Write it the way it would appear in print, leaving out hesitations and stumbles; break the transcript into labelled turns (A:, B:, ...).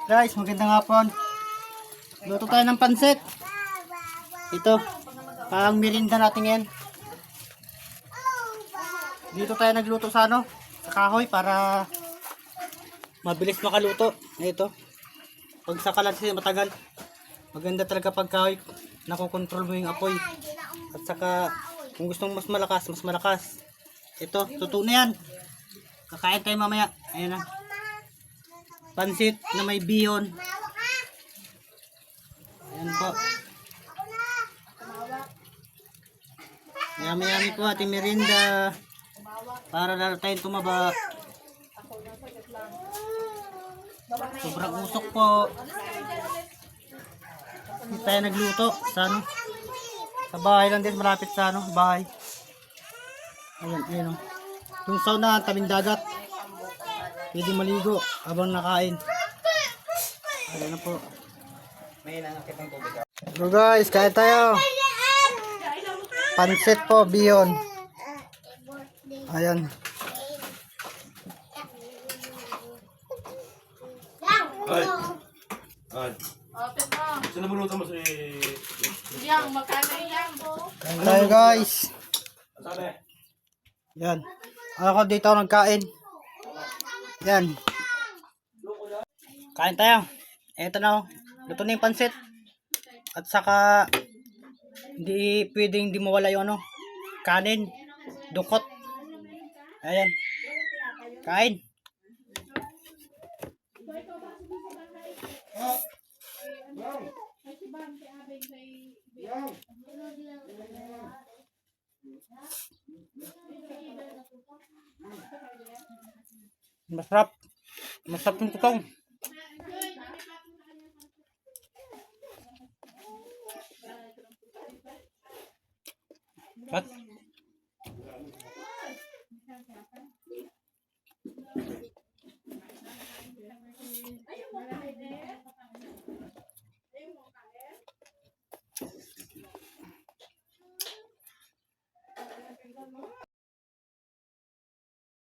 A: Guys, magandang hapon. Luto tayo ng pansit. Ito, pang merinda natin yan. Dito tayo nagluto sa sa kahoy para mabilis makaluto. Ito, pag sakalan kasi matagal. Maganda talaga pag kahoy, nakokontrol mo yung apoy. At saka, kung gusto mo mas malakas. Ito, tuto na yan. Kakain tayo mamaya. Ayan na. Pansit na may bihon. Ayan po. Yummy po ating merinda. Para lalo tayong tumaba. Sobrang usok po. Hindi tayo nagluto sa sa bahay lang din, malapit sa bahay. Ayan. Yung sauna, tabing dagat. Pwede maligo habang nakain. Ayan na po. So guys, kain tayo. Pansit po, bihon. Ayan.
B: Sino maluto mo si...
C: Yang, magkano yan?
A: Kain tayo guys. Yan. Ako dito nagkain. Yan. Kain tayo. Eto na. Luto na yung pansit. At saka hindi pwedeng di mawala yung kanin. Dukot. Ayan. Kain. Masarap. Masarap yung tutong. At